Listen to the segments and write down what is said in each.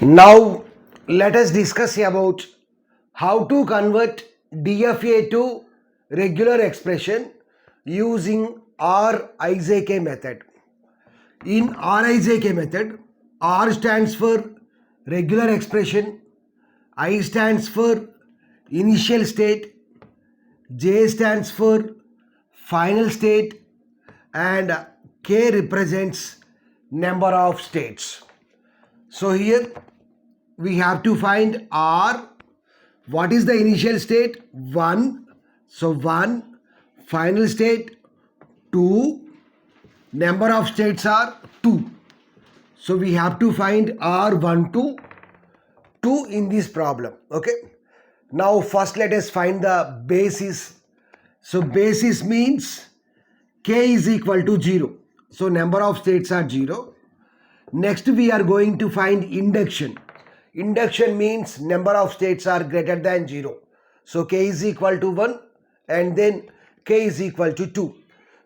Now let us discuss about how to convert DFA to regular expression using Rijk method. In Rijk method, R stands for regular expression, I stands for initial state, J stands for final state, and K represents number of states. So here we have to find R. What is the initial state? 1. So 1. Final state 2. Number of states are 2. So we have to find R1 to 2 in this problem. Okay. Now first let us find the basis. So basis means K is equal to 0. So number of states are 0. Next we are going to find induction. Induction means number of states are greater than 0. So K is equal to 1 and then K is equal to 2.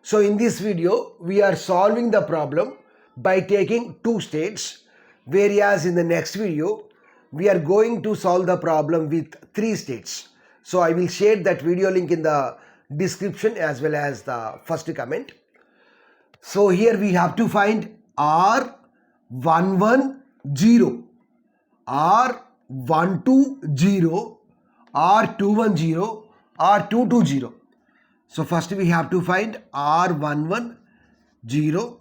So in this video we are solving the problem by taking 2 states, whereas in the next video we are going to solve the problem with 3 states. So I will share that video link in the description as well as the first comment. So here we have to find R11 0. R120, R210, R220. So first we have to find R11 0,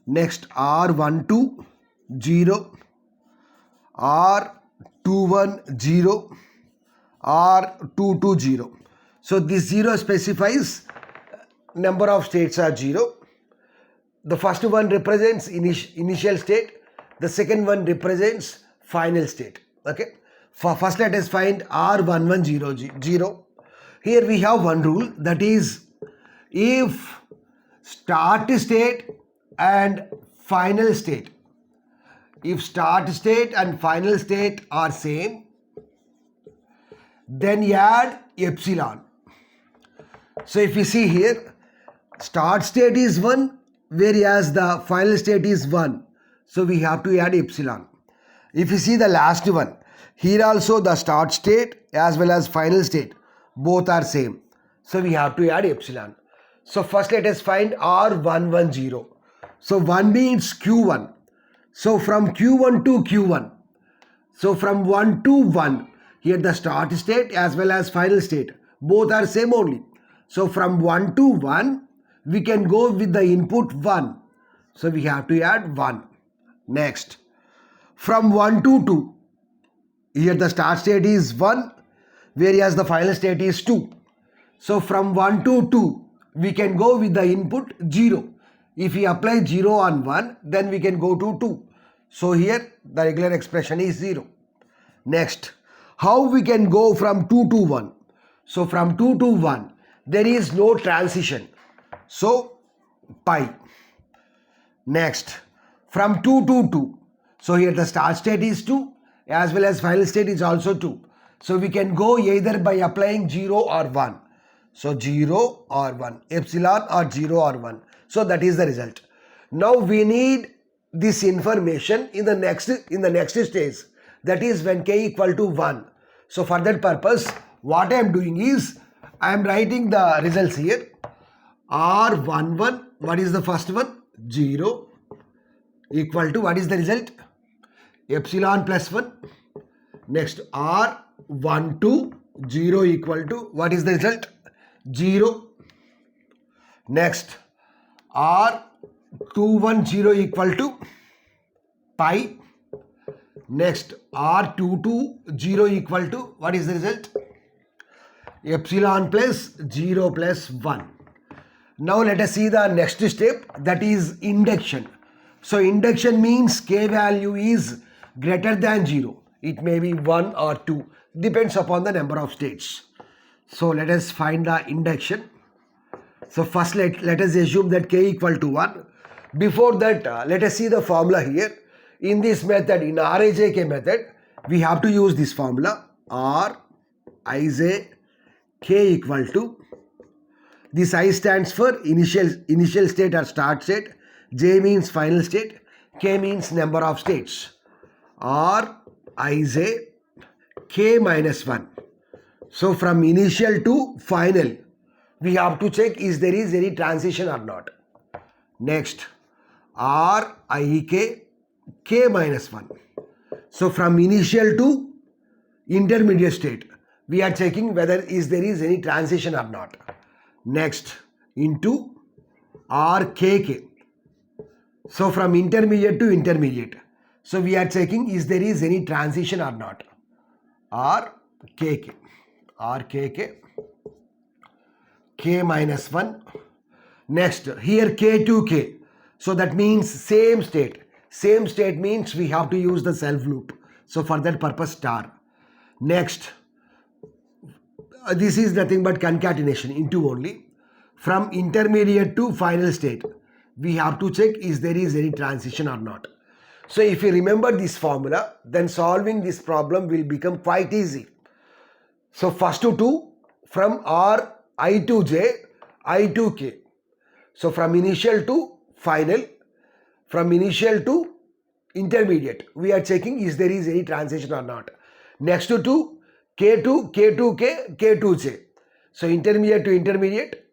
next R12 0, R21 R220. So this 0 specifies number of states are 0. The first one represents initial state, the second one represents final state. Okay. First let us find R1100. Here we have one rule, that is if start state and final state, if start state and final state are same, then add epsilon. So if you see here, start state is 1 whereas the final state is 1. So we have to add epsilon. If you see the last one, here also the start state as well as final state both are same. So we have to add epsilon. So first let us find R110. So 1 means Q1. So from Q1 to Q1. So from 1 to 1. Here the start state as well as final state both are same only. So from 1 to 1 we can go with the input 1. So we have to add 1. Next, from 1 to 2, here the start state is 1 whereas the final state is 2. So from 1 to 2 we can go with the input 0. If we apply 0 on 1 then we can go to 2. So here the regular expression is 0. Next, how we can go from 2 to 1? So from 2 to 1 there is no transition. So pi. Next, from 2 to 2. So here the start state is 2 as well as final state is also 2. So we can go either by applying 0 or 1. So 0 or 1, epsilon or 0 or 1. So that is the result. Now we need this information in the next stage, that is when K equal to 1. So for that purpose what I am doing is I am writing the results here. R11, what is the first one? 0 equal to, what is the result? Epsilon plus 1. Next, R12 0 equal to, what is the result? 0. Next, R210 equal to pi. Next, R220 equal to, what is the result? Epsilon plus 0 plus 1. Now let us see the next step, that is induction. So induction means K value is greater than 0. It may be 1 or 2, depends upon the number of states. So let us find the induction. So first let us assume that K equal to 1. Before that let us see the formula here. In this method, in Rijk method, we have to use this formula Rij K equal to, this I stands for initial state or start state, J means final state, K means number of states. Rij k minus 1. So from initial to final, we have to check is there is any transition or not. Next, Rijk k minus 1. So from initial to intermediate state, we are checking whether there is any transition or not. Next, into Rkk. So from intermediate to intermediate. So we are checking is there is any transition or not. Rkk k minus 1. Next, here k to k. So that means same state. Same state means we have to use the self loop. So for that purpose star. Next, this is nothing but concatenation into only. From intermediate to final state, we have to check is there is any transition or not. So if you remember this formula, then solving this problem will become quite easy. So first two from R I to J, I to K. So from initial to final, from initial to intermediate, we are checking is there is any transition or not. Next to K to K to K, K to J. So intermediate to intermediate,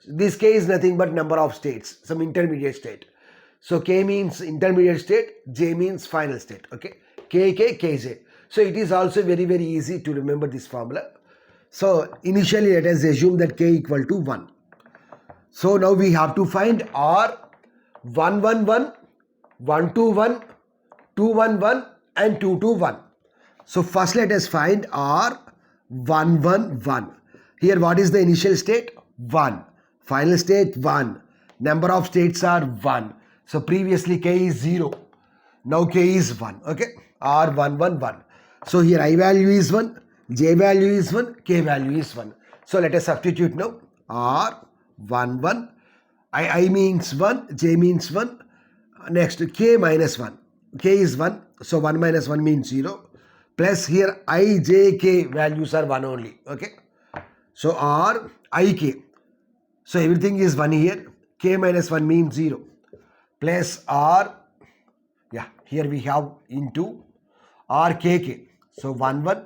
this K is nothing but number of states, some intermediate state. So K means intermediate state, J means final state, okay. KK, KJ. So it is also very easy to remember this formula. So initially let us assume that K equal to 1. So now we have to find R 1 1 1, 1 2 1, 2 1 1 and 2 2 1. So first let us find R 1 1 1. Here what is the initial state? 1. Final state 1. Number of states are 1. So previously K is 0. Now K is 1. Okay. R 1 1 1. So here I value is 1. J value is 1. K value is 1. So let us substitute now. R 1 1. I means 1. J means 1. Next K minus 1. K is 1. So 1 minus 1 means 0. Plus here I, J, K values are 1 only. Okay. So R, I, K. So everything is 1 here. K minus 1 means 0. Plus R, yeah, here we have into R, K, K. So 1, 1.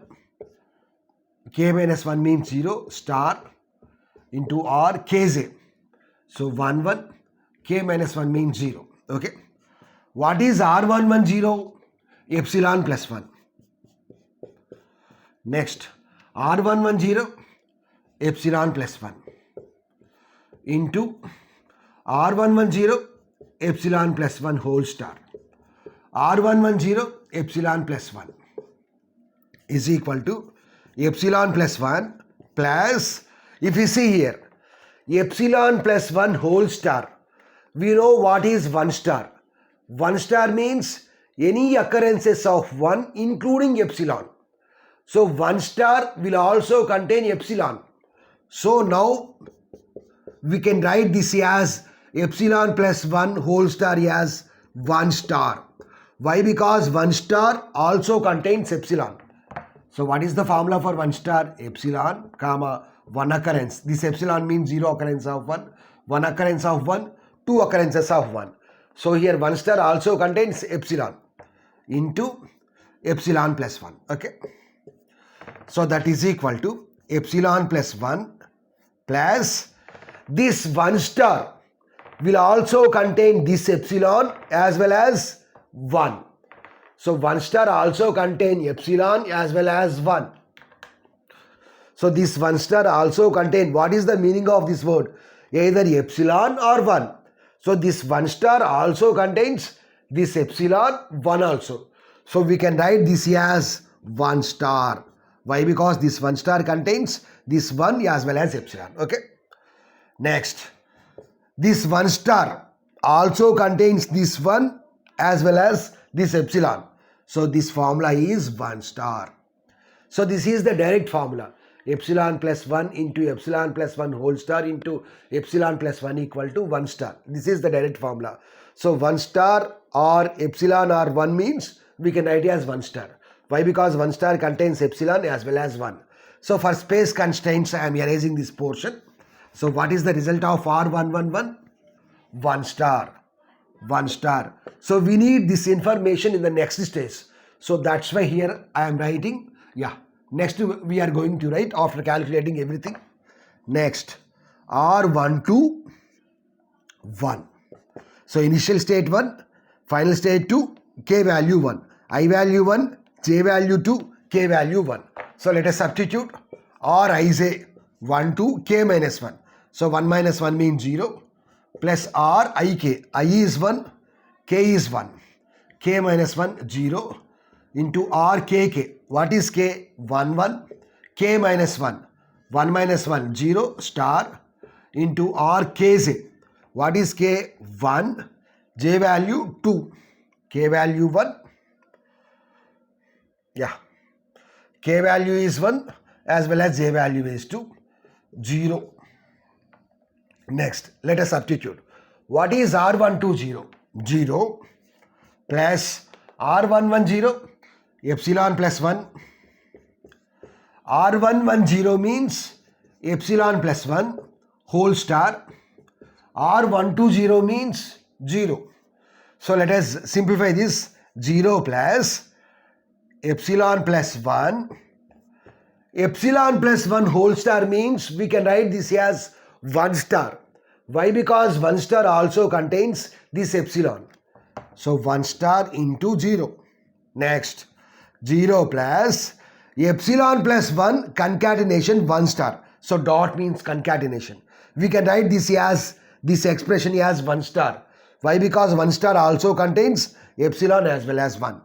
K minus 1 means 0. Star into R, K, J. So 1, 1. K minus 1 means 0. Okay. What is R110? Epsilon plus 1. Next, R110, epsilon plus 1 into R110, epsilon plus 1 whole star. R110, epsilon plus 1 is equal to epsilon plus 1 plus, if you see here, epsilon plus 1 whole star. We know what is 1 star. 1 star means any occurrences of 1 including epsilon. So 1 star will also contain epsilon. So now we can write this as epsilon plus 1 whole star as 1 star. Why? Because 1 star also contains epsilon. So what is the formula for 1 star? Epsilon, comma, 1 occurrence. This epsilon means 0 occurrence of 1, 1 occurrence of 1, 2 occurrences of 1. So here 1 star also contains epsilon into epsilon plus 1. Okay. So that is equal to epsilon plus 1 plus this 1 star will also contain this epsilon as well as 1. So 1 star also contain epsilon as well as 1. So this 1 star also contain, what is the meaning of this word? Either epsilon or 1. So this 1 star also contains this epsilon 1 also. So we can write this as 1 star. Why? Because this 1 star contains this 1 as well as epsilon. Okay. Next, this 1 star also contains this 1 as well as this epsilon. So this formula is 1 star. So this is the direct formula. Epsilon plus 1 into epsilon plus 1 whole star into epsilon plus 1 equal to 1 star. This is the direct formula. So 1 star or epsilon or 1 means we can write it as 1 star. Why? Because 1 star contains epsilon as well as 1. So for space constraints, I am erasing this portion. So what is the result of R111? 1 star. 1 star. So we need this information in the next stage. So that's why here I am writing, yeah. Next we are going to write after calculating everything. Next, R12 1. So initial state 1, final state 2, k value 1, I value 1, j value 2, k value 1. So let us substitute Rij 1 to k minus 1. So 1 minus 1 means 0 plus Rik. I is 1, k is 1. K minus 1 0 into Rkk. What is k? 1 1. K minus 1. 1 minus 1 0 star into Rkj. What is k? 1. J value 2. K value 1. Yeah. K value is 1 as well as J value is 2. 0. Next, let us substitute. What is R12 0? 0 plus R11 0. Epsilon plus 1. R11 0 means epsilon plus 1 whole star. R12 0 means 0. So let us simplify this. 0 plus epsilon plus 1. Epsilon plus 1 whole star means we can write this as 1 star. Why? Because 1 star also contains this epsilon. So 1 star into 0. Next, 0 plus epsilon plus 1 concatenation 1 star. So dot means concatenation. We can write this as this expression as 1 star. Why? Because 1 star also contains epsilon as well as 1.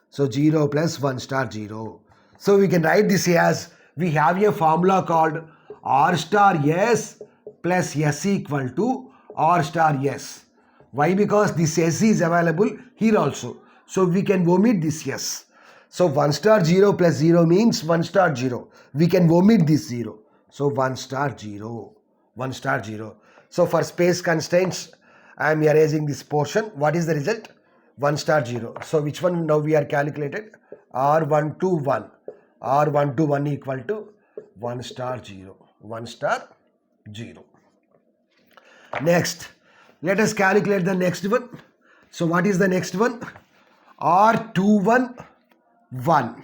So 0 plus 1 star 0. So we can write this as, we have a formula called R star S plus S equal to R star S. Why? Because this S is available here also. So we can omit this S. So 1 star 0 plus 0 means 1 star 0. We can omit this 0. So 1 star 0. 1 star 0. So for space constraints, I am erasing this portion. What is the result? 1 star 0. So which one now we are calculated? R12 1. R12 1 equal to 1 star 0. 1 star 0. Next, let us calculate the next one. So what is the next one? R21 1.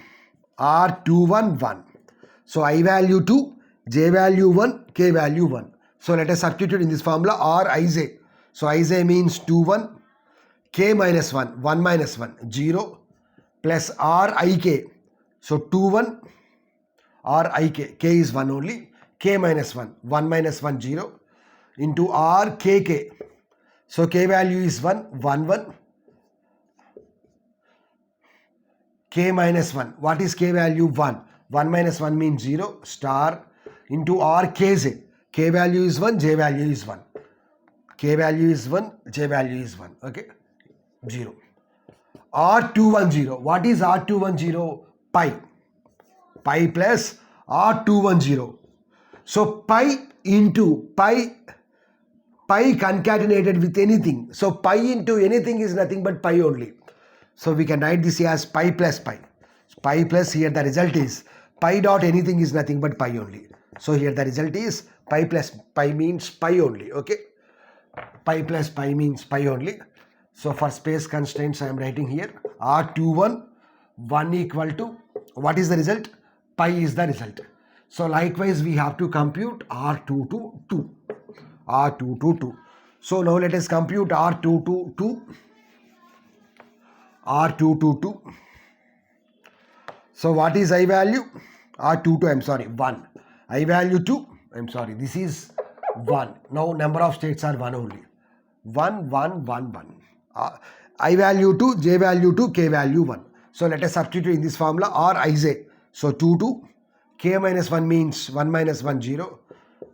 R21 1. So I value 2, j value 1, k value 1. So let us substitute in this formula Rij. So Ij means 2 1, k minus 1, 1 minus 1, 0 plus Rik. So 2 1, Rik, k is 1 only, k minus 1, 1 minus 1, 0 into Rkk. So k value is 1, 1 1, k minus 1. What is k value? 1. 1 minus 1 means 0 star into Rkj. K value is 1, j value is 1. K value is 1, j value is 1. Okay, 0. R210. What is R210? Pi. Pi plus R210. So pi into pi concatenated with anything. So pi into anything is nothing but pi only. So we can write this as pi plus pi. Pi plus, here the result is pi dot anything is nothing but pi only. So here the result is pi plus pi means pi only. Okay. Pi plus pi means pi only. So for space constraints I am writing here R21 1 equal to, what is the result? Pi is the result. So likewise we have to compute R222. R222. So now let us compute R222. R222. So what is I value? R22, I'm sorry, 1. I value 2. I'm sorry, this is 1. Now number of states are 1 only. 1, 1, 1, 1. I value 2, j value 2, k value 1. So let us substitute in this formula Rij. So 2, 2. K minus 1 means 1 minus 1, 0.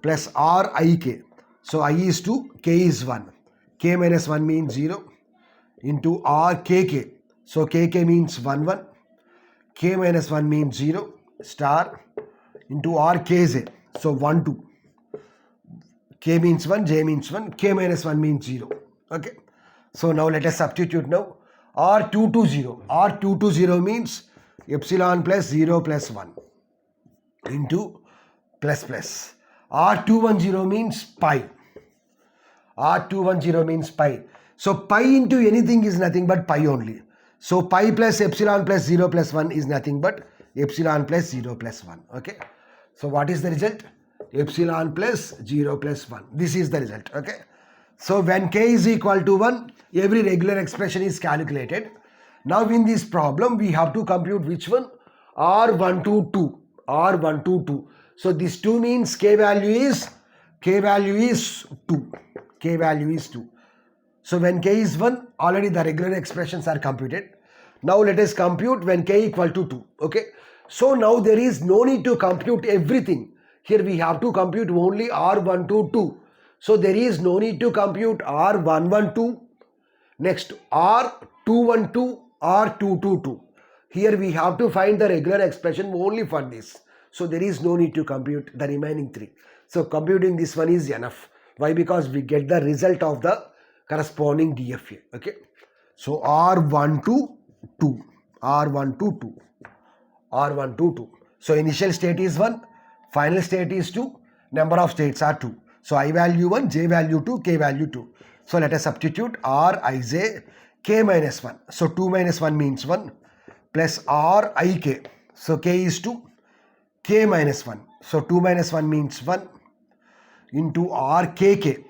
Plus Rik. So I is 2, k is 1. K minus 1 means 0. Into Rkk. So kk means 1, 1. K minus 1 means 0. Star. Into Rkj. So 1, 2. K means 1, j means 1. K minus 1 means 0. Okay. So now let us substitute now. R220. R220 means epsilon plus 0 plus 1 into plus plus. R210 means pi. R210 means pi. So pi into anything is nothing but pi only. So pi plus epsilon plus 0 plus 1 is nothing but epsilon plus 0 plus 1. Okay. So what is the result? Epsilon plus 0 plus 1. This is the result. Okay. So when k is equal to 1, every regular expression is calculated. Now in this problem, we have to compute which one? R1 to 2. R1 to 2. So this 2 means k value is 2. K value is 2. So when k is 1, already the regular expressions are computed. Now let us compute when k equal to 2. Okay. So now there is no need to compute everything. Here we have to compute only R1 to 2. So there is no need to compute R112, next R212, R222. Here we have to find the regular expression only for this. So there is no need to compute the remaining 3. So computing this one is enough. Why? Because we get the result of the corresponding DFA. Okay. So R1 to 2. R1 to 2. R1 to 2. So initial state is 1. Final state is 2. Number of states are 2. So I value 1, j value 2, k value 2. So let us substitute R ij k minus 1. So 2 minus 1 means 1 plus R ik. So k is 2, k minus 1. So 2 minus 1 means 1 into R kk.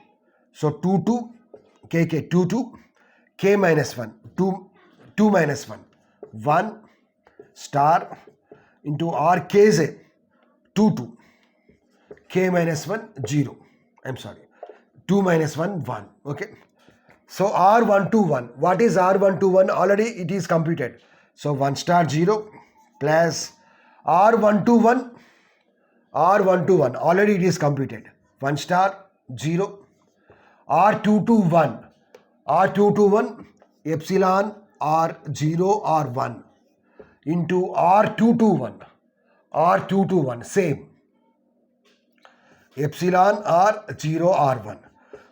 So 2 2 kk 2 2 k minus 1 2 minus 1 1 star into R kj 2 2 k minus 1 0. I'm sorry, 2 minus 1 1. Okay. So R1 to 1. What is R1 to 1? Already it is computed. So 1 star 0 plus R1 to 1. R1 to 1. Already it is computed. 1 star 0. R2 to 1. R2 to 1. Epsilon R0 R1 into R2 to 1. R2 to 1. Same. Epsilon R0 R1.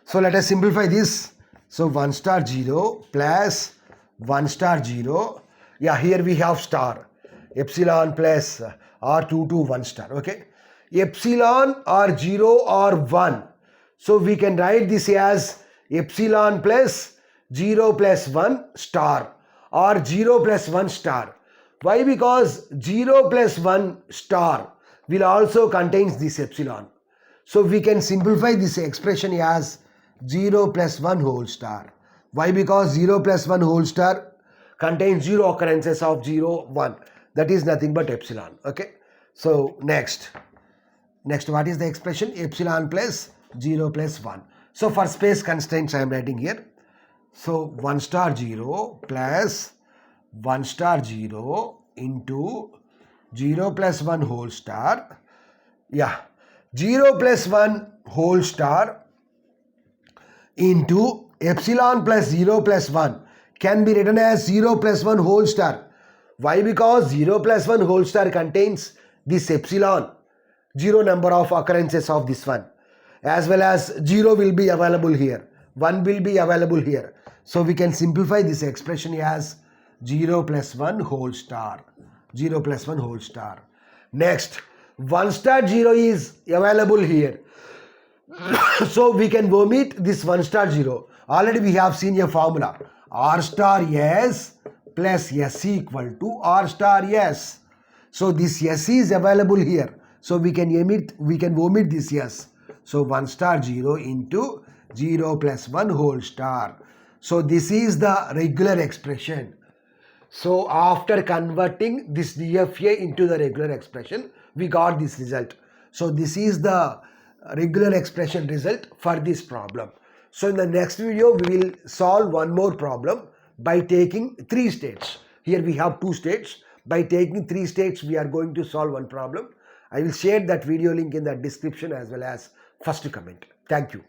So let us simplify this. So 1 star 0 plus 1 star 0. Yeah, here we have star. Epsilon plus R2 to 1 star. Okay. Epsilon R0 R1. So we can write this as epsilon plus 0 plus 1 star or 0 plus 1 star. Why? Because 0 plus 1 star will also contains this epsilon. So we can simplify this expression as 0 plus 1 whole star. Why? Because 0 plus 1 whole star contains 0 occurrences of 0, 1. That is nothing but epsilon. Okay. So next what is the expression? Epsilon plus 0 plus 1. So for space constraints I am writing here. So 1 star 0 plus 1 star 0 into 0 plus 1 whole star. Yeah. 0 plus 1 whole star into epsilon plus 0 plus 1 can be written as 0 plus 1 whole star. Why? Because 0 plus 1 whole star contains this epsilon, 0 number of occurrences of this one, as well as 0 will be available here, 1 will be available here. So we can simplify this expression as 0 plus 1 whole star. 0 plus 1 whole star. Next, 1 star 0 is available here. So we can omit this 1 star 0. Already we have seen a formula. R star S plus S equal to R star S. So this S is available here. So we can omit this S. So 1 star 0 into 0 plus 1 whole star. So this is the regular expression. So after converting this DFA into the regular expression, we got this result. So this is the regular expression result for this problem. So in the next video, we will solve one more problem by taking 3 states. Here we have 2 states. By taking 3 states, we are going to solve one problem. I will share that video link in the description as well as first comment. Thank you.